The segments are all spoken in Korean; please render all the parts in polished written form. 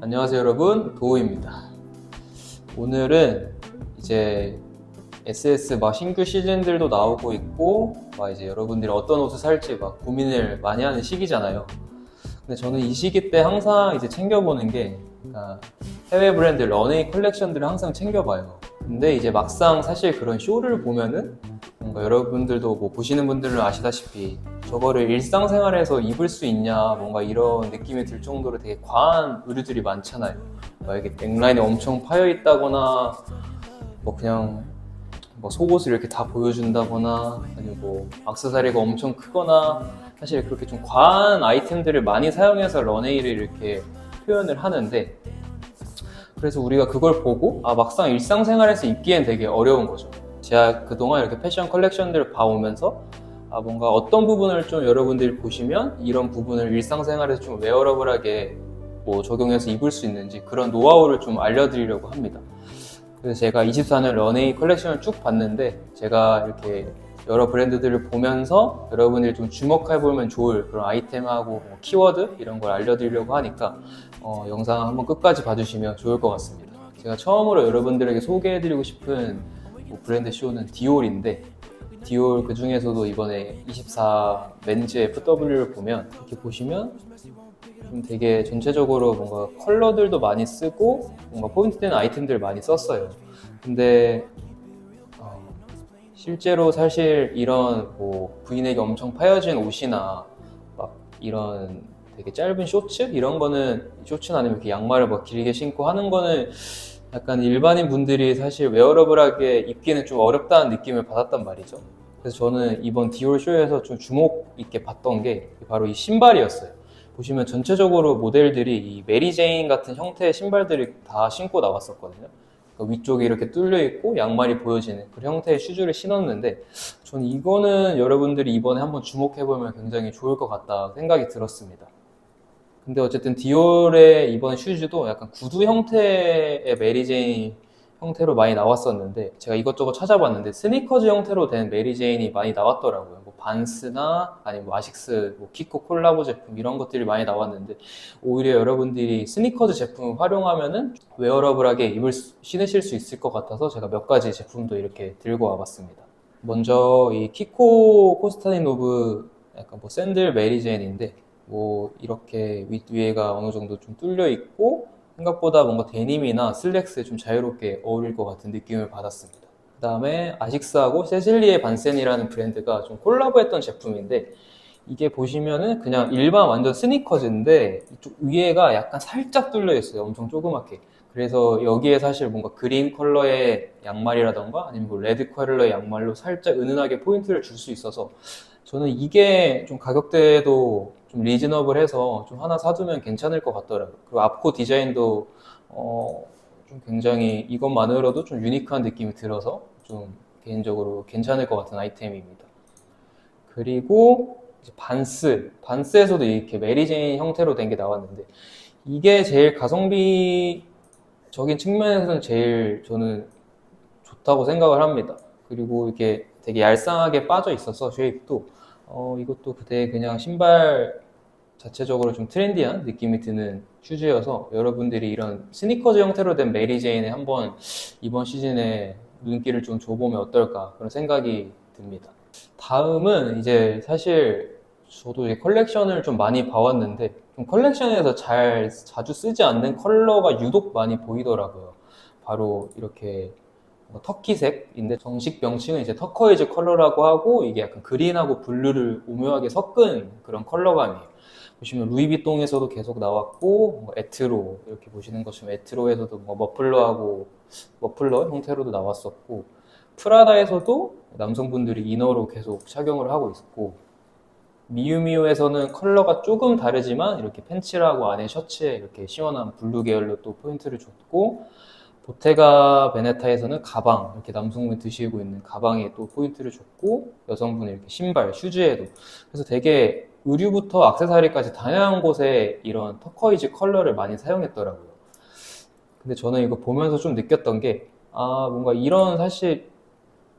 안녕하세요 여러분, 도우입니다. 오늘은 이제 SS 막 신규 시즌들도 나오고 있고 막 이제 여러분들이 어떤 옷을 살지 막 고민을 많이 하는 시기잖아요. 근데 저는 이 시기 때 항상 이제 챙겨보는 게 해외 브랜드 런웨이 컬렉션들을 항상 챙겨봐요. 근데 이제 막상 사실 그런 쇼를 보면은 뭔가 여러분들도 뭐 보시는 분들은 아시다시피 저거를 일상생활에서 입을 수 있냐 뭔가 이런 느낌이 들 정도로 되게 과한 의류들이 많잖아요. 막 이게 넥라인이 엄청 파여 있다거나 뭐 그냥 뭐 속옷을 이렇게 다 보여준다거나 아니면 뭐 액세서리가 엄청 크거나 사실 그렇게 좀 과한 아이템들을 많이 사용해서 런웨이를 이렇게 표현을 하는데, 그래서 우리가 그걸 보고 막상 일상생활에서 입기엔 되게 어려운 거죠. 제가 그동안 이렇게 패션 컬렉션들을 봐오면서 뭔가 어떤 부분을 좀 여러분들이 보시면 이런 부분을 일상생활에서 좀 웨어러블하게 뭐 적용해서 입을 수 있는지 그런 노하우를 좀 알려드리려고 합니다. 그래서 제가 24년 런웨이 컬렉션을 쭉 봤는데, 제가 이렇게 여러 브랜드들을 보면서 여러분들이 좀 주목해보면 좋을 그런 아이템하고 뭐 키워드 이런 걸 알려드리려고 하니까 영상 한번 끝까지 봐주시면 좋을 것 같습니다. 제가 처음으로 여러분들에게 소개해드리고 싶은 뭐 브랜드 쇼는 디올인데, 디올 그 중에서도 이번에 24 맨즈 FW를 보면 이렇게 보시면 좀 되게 전체적으로 뭔가 컬러들도 많이 쓰고 뭔가 포인트 되는 아이템들을 많이 썼어요. 근데 실제로 사실 이런 뭐 브이넥이 엄청 파여진 옷이나 막 이런 되게 짧은 쇼츠 이런 거는, 쇼츠나 아니면 이렇게 양말을 막 길게 신고 하는 거는 약간 일반인 분들이 사실 웨어러블하게 입기는 좀 어렵다는 느낌을 받았단 말이죠. 그래서 저는 이번 디올 쇼에서 좀 주목 있게 봤던 게 바로 이 신발이었어요. 보시면 전체적으로 모델들이 이 메리 제인 같은 형태의 신발들을 다 신고 나왔었거든요. 그러니까 위쪽이 이렇게 뚫려 있고 양말이 보여지는 그런 형태의 슈즈를 신었는데, 저는 이거는 여러분들이 이번에 한번 주목해보면 굉장히 좋을 것 같다 생각이 들었습니다. 근데 어쨌든 디올의 이번 슈즈도 약간 구두 형태의 메리제인 형태로 많이 나왔었는데, 제가 이것저것 찾아봤는데 스니커즈 형태로 된 메리제인이 많이 나왔더라고요. 뭐 반스나 아니면 뭐 아식스, 뭐 키코 콜라보 제품 이런 것들이 많이 나왔는데, 오히려 여러분들이 스니커즈 제품을 활용하면은 웨어러블하게 신으실 수 있을 것 같아서 제가 몇 가지 제품도 이렇게 들고 와봤습니다. 먼저 이 키코 코스타니노브 약간 뭐 샌들 메리제인인데, 뭐 이렇게 윗위에가 어느 정도 좀 뚫려 있고 생각보다 뭔가 데님이나 슬랙스에 좀 자유롭게 어울릴 것 같은 느낌을 받았습니다. 그 다음에 아식스하고 세실리에 반센이라는 브랜드가 좀 콜라보했던 제품인데, 이게 보시면은 그냥 일반 완전 스니커즈인데 이쪽 위에가 약간 살짝 뚫려 있어요. 엄청 조그맣게. 그래서 여기에 사실 뭔가 그린 컬러의 양말이라던가 아니면 뭐 레드 컬러의 양말로 살짝 은은하게 포인트를 줄 수 있어서 저는 이게 좀 가격대도 좀 리즈너블해서 좀 하나 사두면 괜찮을 것 같더라고요. 그리고 앞코 디자인도 좀 굉장히 이것만으로도 좀 유니크한 느낌이 들어서 좀 개인적으로 괜찮을 것 같은 아이템입니다. 그리고 이제 반스에서도 이렇게 메리제인 형태로 된 게 나왔는데, 이게 제일 가성비적인 측면에서는 제일 저는 좋다고 생각을 합니다. 그리고 이게 되게 얄쌍하게 빠져 있어서 쉐입도 이것도 그때 그냥 신발 자체적으로 좀 트렌디한 느낌이 드는 슈즈여서 여러분들이 이런 스니커즈 형태로 된 메리제인에 한번 이번 시즌에 눈길을 좀 줘보면 어떨까 그런 생각이 듭니다. 다음은 이제 사실 저도 이제 컬렉션을 좀 많이 봐왔는데, 좀 컬렉션에서 자주 쓰지 않는 컬러가 유독 많이 보이더라고요. 바로 이렇게 터키색인데 정식 명칭은 이제 터커이즈 컬러라고 하고, 이게 약간 그린하고 블루를 오묘하게 섞은 그런 컬러감이에요. 보시면 루이비통에서도 계속 나왔고, 뭐 에트로 이렇게 보시는 것처럼 에트로에서도 뭐 머플러 형태로도 나왔었고, 프라다에서도 남성분들이 이너로 계속 착용을 하고 있었고, 미유미유에서는 컬러가 조금 다르지만 이렇게 팬츠라고 안에 셔츠에 이렇게 시원한 블루 계열로 또 포인트를 줬고, 보테가 베네타에서는 가방, 이렇게 남성분이 드시고 있는 가방에 또 포인트를 줬고, 여성분이 이렇게 신발, 슈즈에도. 그래서 되게 의류부터 액세서리까지 다양한 곳에 이런 터커이즈 컬러를 많이 사용했더라고요. 근데 저는 이거 보면서 좀 느꼈던 게, 뭔가 사실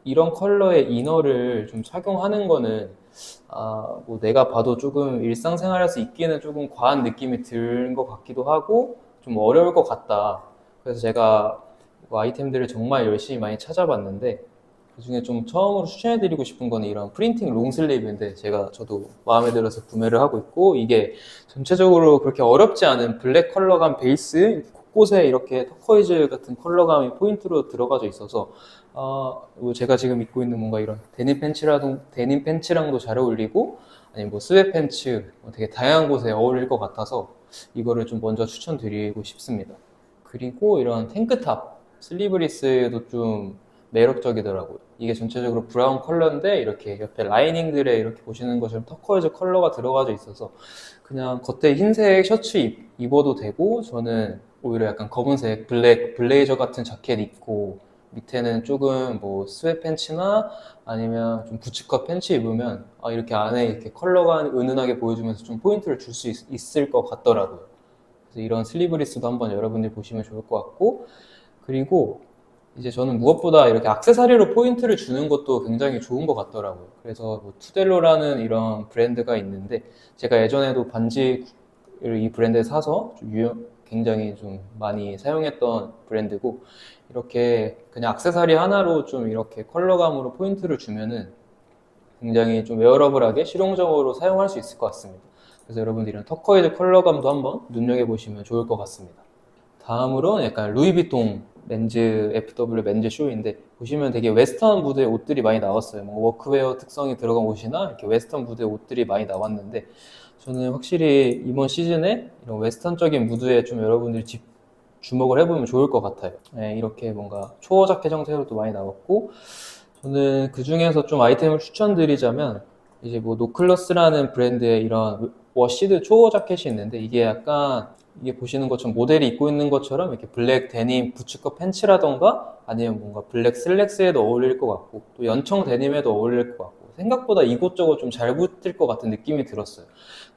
이런 컬러의 이너를 좀 착용하는 거는 뭐 내가 봐도 조금 일상생활에서 입기에는 조금 과한 느낌이 드는 것 같기도 하고, 좀 어려울 것 같다. 그래서 제가 뭐 아이템들을 정말 열심히 많이 찾아봤는데 그중에 좀 처음으로 추천해드리고 싶은 거는 이런 프린팅 롱슬리브인데 저도 마음에 들어서 구매를 하고 있고 이게 전체적으로 그렇게 어렵지 않은 블랙 컬러감 베이스 곳곳에 이렇게 터코이즈 같은 컬러감이 포인트로 들어가져 있어서 뭐 제가 지금 입고 있는 뭔가 이런 데님 팬츠랑도 잘 어울리고 아니면 뭐 스웨트 팬츠 되게 다양한 곳에 어울릴 것 같아서 이거를 좀 먼저 추천드리고 싶습니다. 그리고 이런 탱크탑 슬리브리스도 좀 매력적이더라고요. 이게 전체적으로 브라운 컬러인데 이렇게 옆에 라이닝들에 이렇게 보시는 것처럼 터코이즈 컬러가 들어가져 있어서 그냥 겉에 흰색 셔츠 입어도 되고 저는 오히려 약간 검은색 블랙 블레이저 같은 자켓 입고 밑에는 조금 뭐 스웨트 팬츠나 아니면 좀 부츠컷 팬츠 입으면 이렇게 안에 이렇게 컬러가 은은하게 보여주면서 좀 포인트를 줄 수 있을 것 같더라고요. 그래서 이런 슬리브리스도 한번 여러분들이 보시면 좋을 것 같고 그리고 이제 저는 무엇보다 이렇게 액세서리로 포인트를 주는 것도 굉장히 좋은 것 같더라고요. 그래서 뭐 투델로라는 이런 브랜드가 있는데 제가 예전에도 반지를 이 브랜드에 사서 굉장히 좀 많이 사용했던 브랜드고 이렇게 그냥 액세서리 하나로 좀 이렇게 컬러감으로 포인트를 주면은 굉장히 좀 웨어러블하게 실용적으로 사용할 수 있을 것 같습니다. 그래서 여러분들 이런 터코이즈 컬러감도 한번 눈여겨보시면 좋을 것 같습니다. 다음으로는 약간 루이비통 맨즈 FW 맨즈 쇼인데 보시면 되게 웨스턴 무드의 옷들이 많이 나왔어요. 뭐 워크웨어 특성이 들어간 옷이나 이렇게 웨스턴 무드의 옷들이 많이 나왔는데 저는 확실히 이번 시즌에 이런 웨스턴적인 무드에 좀 여러분들이 주목을 해보면 좋을 것 같아요. 네, 이렇게 뭔가 초어 자켓 형태로도 많이 나왔고 저는 그 중에서 좀 아이템을 추천드리자면 이제 뭐 노클러스라는 브랜드의 이런 워시드 초어 자켓이 있는데 이게 보시는 것처럼 모델이 입고 있는 것처럼 이렇게 블랙 데님 부츠컷 팬츠라던가 아니면 뭔가 블랙 슬랙스에도 어울릴 것 같고 또 연청 데님에도 어울릴 것 같고 생각보다 이곳저곳 좀 잘 붙을 것 같은 느낌이 들었어요.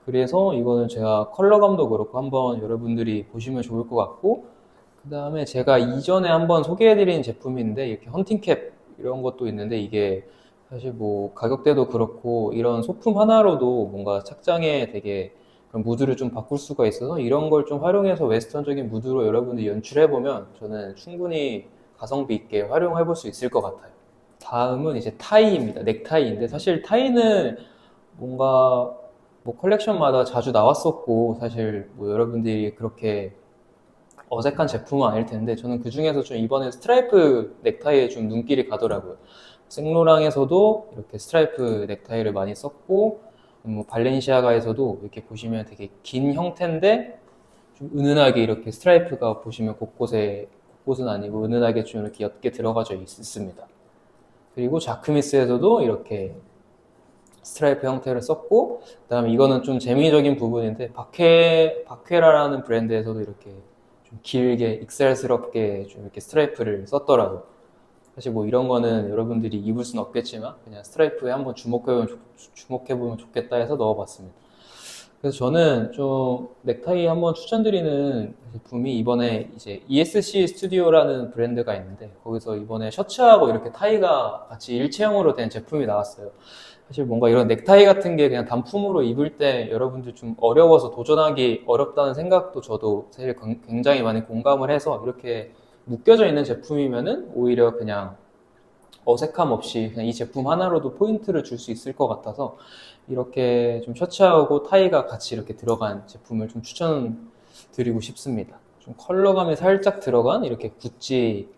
그래서 이거는 제가 컬러감도 그렇고 한번 여러분들이 보시면 좋을 것 같고 그 다음에 제가 이전에 한번 소개해드린 제품인데 이렇게 헌팅캡 이런 것도 있는데 이게 사실 뭐 가격대도 그렇고 이런 소품 하나로도 뭔가 착장에 되게 그런 무드를 좀 바꿀 수가 있어서 이런 걸 좀 활용해서 웨스턴적인 무드로 여러분들이 연출해보면 저는 충분히 가성비 있게 활용해 볼 수 있을 것 같아요. 다음은 이제 타이입니다. 넥타이인데 사실 타이는 뭔가 뭐 컬렉션마다 자주 나왔었고 사실 뭐 여러분들이 그렇게 어색한 제품은 아닐 텐데 저는 그 중에서 좀 이번에 스트라이프 넥타이에 좀 눈길이 가더라고요. 생로랑에서도 이렇게 스트라이프 넥타이를 많이 썼고 뭐 발렌시아가에서도 이렇게 보시면 되게 긴 형태인데 좀 은은하게 이렇게 스트라이프가 보시면 곳곳은 아니고 은은하게 좀 이렇게 옅게 들어가져 있습니다. 그리고 자크미스에서도 이렇게 스트라이프 형태를 썼고 그다음에 이거는 좀 재미적인 부분인데 바케라라는 브랜드에서도 이렇게 좀 길게 익살스럽게 좀 이렇게 스트라이프를 썼더라고요. 사실 뭐 이런 거는 여러분들이 입을 수는 없겠지만 그냥 스트라이프에 한번 주목해보면 좋겠다 해서 넣어봤습니다. 그래서 저는 좀 넥타이 한번 추천드리는 제품이 이번에 이제 ESC 스튜디오라는 브랜드가 있는데 거기서 이번에 셔츠하고 이렇게 타이가 같이 일체형으로 된 제품이 나왔어요. 사실 뭔가 이런 넥타이 같은 게 그냥 단품으로 입을 때 여러분들 좀 어려워서 도전하기 어렵다는 생각도 저도 사실 굉장히 많이 공감을 해서 이렇게 묶여져 있는 제품이면은 오히려 그냥 어색함 없이 그냥 이 제품 하나로도 포인트를 줄 수 있을 것 같아서 이렇게 좀 셔츠하고 타이가 같이 이렇게 들어간 제품을 좀 추천드리고 싶습니다. 좀 컬러감이 살짝 들어간 이렇게 구찌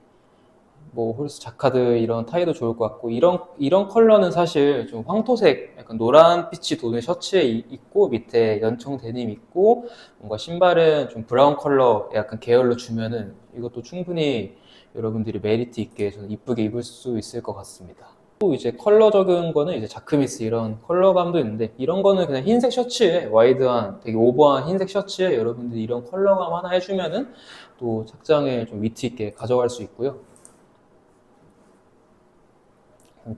뭐 홀스 자카드 이런 타이도 좋을 것 같고 이런 컬러는 사실 좀 황토색 약간 노란빛이 도는 셔츠에 있고 밑에 연청 데님 있고 뭔가 신발은 좀 브라운 컬러 약간 계열로 주면은 이것도 충분히 여러분들이 메리트 있게 저는 이쁘게 입을 수 있을 것 같습니다. 또 이제 컬러적인 거는 이제 자크미스 이런 컬러감도 있는데 이런 거는 그냥 흰색 셔츠에 와이드한 되게 오버한 흰색 셔츠에 여러분들이 이런 컬러감 하나 해주면은 또 착장에 좀 위트 있게 가져갈 수 있고요.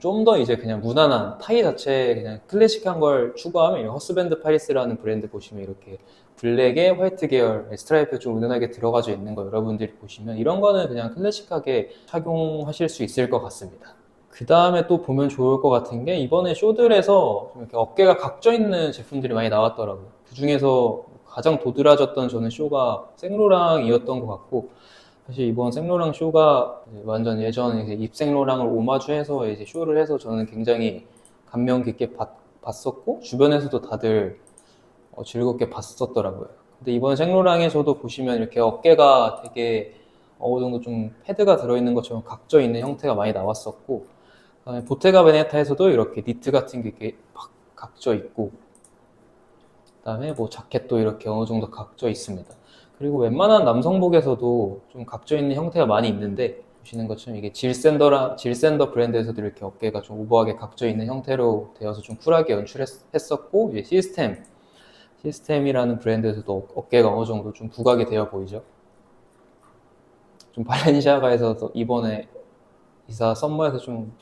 좀 더 이제 그냥 무난한 타이 자체에 그냥 클래식한 걸 추구하면 이 허스밴드 파리스라는 브랜드 보시면 이렇게 블랙에 화이트 계열 스트라이프 좀 은은하게 들어가져 있는 거 여러분들이 보시면 이런 거는 그냥 클래식하게 착용하실 수 있을 것 같습니다. 그 다음에 또 보면 좋을 것 같은 게 이번에 쇼들에서 좀 이렇게 어깨가 각져 있는 제품들이 많이 나왔더라고요. 그 중에서 가장 도드라졌던 저는 쇼가 생로랑이었던 것 같고, 사실 이번 생로랑 쇼가 완전 예전 이제 입생로랑을 오마주해서 이제 쇼를 해서 저는 굉장히 감명 깊게 봤었고, 주변에서도 다들 즐겁게 봤었더라고요. 근데 이번 생로랑에서도 보시면 이렇게 어깨가 되게 어느 정도 좀 패드가 들어있는 것처럼 각져 있는 형태가 많이 나왔었고, 그다음에 보테가 베네타에서도 이렇게 니트 같은 게 이렇게 막 각져 있고, 그다음에 뭐 자켓도 이렇게 어느 정도 각져 있습니다. 그리고 웬만한 남성복에서도 좀 각져 있는 형태가 많이 있는데, 보시는 것처럼 이게 질샌더 브랜드에서도 이렇게 어깨가 좀 오버하게 각져 있는 형태로 되어서 좀 쿨하게 연출했었고, 이제 시스템이라는 브랜드에서도 어깨가 어느 정도 좀 부각이 되어 보이죠. 좀 발렌시아가에서도 이번에 이사 썸머에서 좀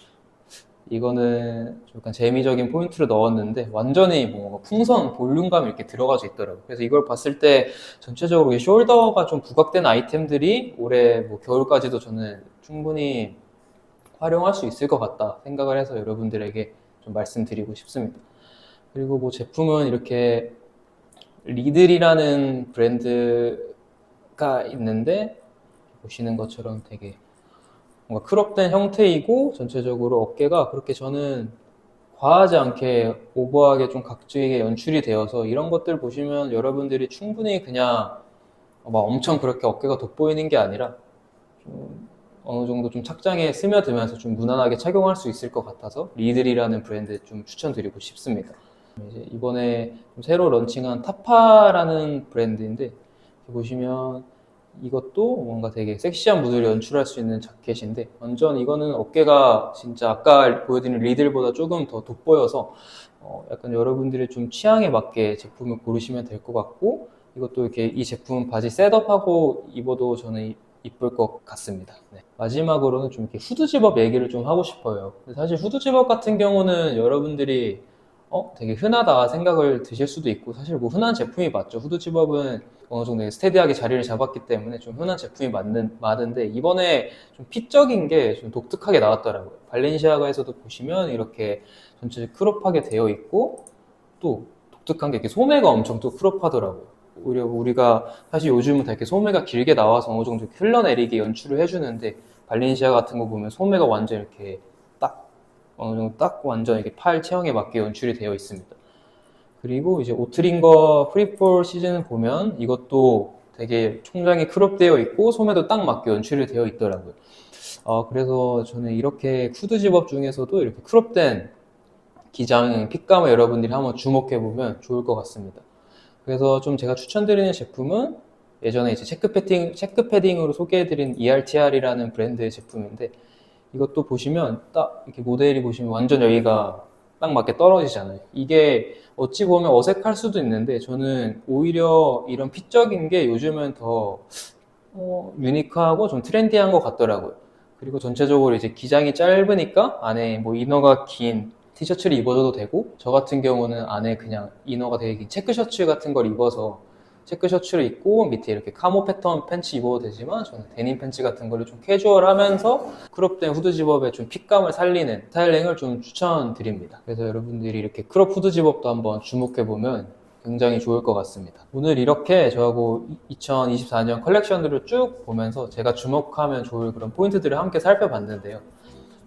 이거는 좀 약간 재미적인 포인트를 넣었는데, 완전히 뭔가 풍성 볼륨감이 이렇게 들어가져 있더라고요. 그래서 이걸 봤을 때 전체적으로 이 숄더가 좀 부각된 아이템들이 올해 뭐 겨울까지도 저는 충분히 활용할 수 있을 것 같다 생각을 해서 여러분들에게 좀 말씀드리고 싶습니다. 그리고 뭐 제품은 이렇게 리들이라는 브랜드가 있는데, 보시는 것처럼 되게 뭔가 크롭된 형태이고, 전체적으로 어깨가 그렇게 저는 과하지 않게 오버하게 좀 각지게 연출이 되어서, 이런 것들 보시면 여러분들이 충분히 그냥 막 엄청 그렇게 어깨가 돋보이는 게 아니라 좀 어느 정도 좀 착장에 스며들면서 좀 무난하게 착용할 수 있을 것 같아서 리들이라는 브랜드 좀 추천드리고 싶습니다. 이제 이번에 좀 새로 런칭한 타파라는 브랜드인데, 보시면 이것도 뭔가 되게 섹시한 무드를 연출할 수 있는 자켓인데, 완전 이거는 어깨가 진짜 아까 보여드린 리들보다 조금 더 돋보여서 약간 여러분들의 좀 취향에 맞게 제품을 고르시면 될 것 같고, 이것도 이렇게 이 제품 바지 셋업하고 입어도 저는 이쁠 것 같습니다. 네. 마지막으로는 좀 이렇게 후드 집업 얘기를 좀 하고 싶어요. 근데 사실 후드 집업 같은 경우는 여러분들이 되게 흔하다 생각을 드실 수도 있고, 사실 뭐 흔한 제품이 맞죠. 후드 집업은 어느 정도 스테디하게 자리를 잡았기 때문에 좀 흔한 제품이 많은데, 이번에 좀 핏적인 게 좀 독특하게 나왔더라고요. 발렌시아가에서도 보시면 이렇게 전체 크롭하게 되어 있고, 또 독특한 게 이렇게 소매가 엄청 또 크롭하더라고요. 오히려 우리가 사실 요즘은 다 이렇게 소매가 길게 나와서 어느 정도 흘러내리게 연출을 해주는데, 발렌시아 같은 거 보면 소매가 완전 이렇게 딱 어느 정도 딱 완전 이렇게 팔 체형에 맞게 연출이 되어 있습니다. 그리고 이제 오트링거 프리폴 시즌 보면 이것도 되게 총장이 크롭되어 있고 소매도 딱 맞게 연출이 되어 있더라고요. 그래서 저는 이렇게 후드 집업 중에서도 이렇게 크롭된 기장 핏감을 여러분들이 한번 주목해 보면 좋을 것 같습니다. 그래서 좀 제가 추천드리는 제품은 예전에 이제 체크 패딩으로 소개해드린 ERTR이라는 브랜드의 제품인데, 이것도 보시면 딱 이렇게 모델이 보시면 완전 여기가 딱 맞게 떨어지잖아요. 이게 어찌 보면 어색할 수도 있는데, 저는 오히려 이런 핏적인 게 요즘은 더 유니크하고 좀 트렌디한 것 같더라고요. 그리고 전체적으로 이제 기장이 짧으니까 안에 뭐 이너가 긴 티셔츠를 입어줘도 되고, 저 같은 경우는 안에 그냥 이너가 되게 긴 체크 셔츠 같은 걸 입어서 체크 셔츠를 입고 밑에 이렇게 카모 패턴 팬츠 입어도 되지만, 저는 데님 팬츠 같은 거를 좀 캐주얼하면서 크롭된 후드 집업에 좀 핏감을 살리는 스타일링을 좀 추천드립니다. 그래서 여러분들이 이렇게 크롭 후드 집업도 한번 주목해보면 굉장히 좋을 것 같습니다. 오늘 이렇게 저하고 2024년 컬렉션들을 쭉 보면서 제가 주목하면 좋을 그런 포인트들을 함께 살펴봤는데요.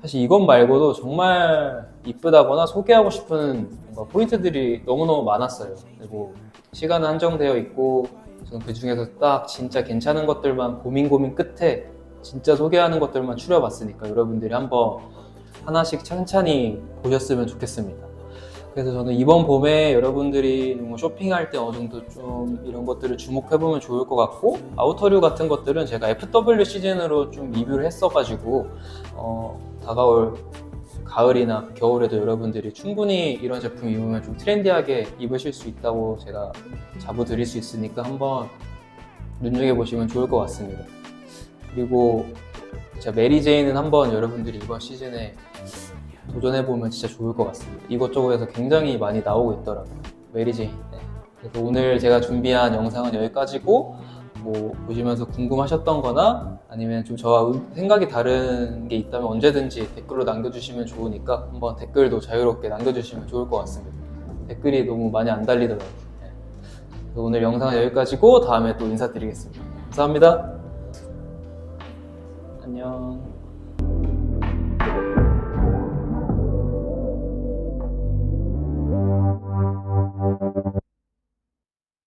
사실 이것 말고도 정말 이쁘다거나 소개하고 싶은 뭔가 포인트들이 너무너무 많았어요. 그리고 시간은 한정되어 있고, 저는 그 중에서 딱 진짜 괜찮은 것들만 고민 끝에 진짜 소개하는 것들만 추려봤으니까 여러분들이 한번 하나씩 찬찬히 보셨으면 좋겠습니다. 그래서 저는 이번 봄에 여러분들이 뭐 쇼핑할 때 어느 정도 좀 이런 것들을 주목해보면 좋을 것 같고, 아우터류 같은 것들은 제가 FW 시즌으로 좀 리뷰를 했어가지고 다가올 가을이나 겨울에도 여러분들이 충분히 이런 제품 입으면 좀 트렌디하게 입으실 수 있다고 제가 자부드릴 수 있으니까 한번 눈여겨보시면 좋을 것 같습니다. 그리고 진짜 메리제이는 한번 여러분들이 이번 시즌에 도전해보면 진짜 좋을 것 같습니다. 이것저것에서 굉장히 많이 나오고 있더라고요. 메리제인. 네. 그래서 오늘 제가 준비한 영상은 여기까지고, 뭐 보시면서 궁금하셨던 거나 아니면 좀 저와 생각이 다른 게 있다면 언제든지 댓글로 남겨주시면 좋으니까 한번 댓글도 자유롭게 남겨주시면 좋을 것 같습니다. 댓글이 너무 많이 안 달리더라고요. 네. 오늘 영상은 여기까지고 다음에 또 인사드리겠습니다. 감사합니다. 안녕.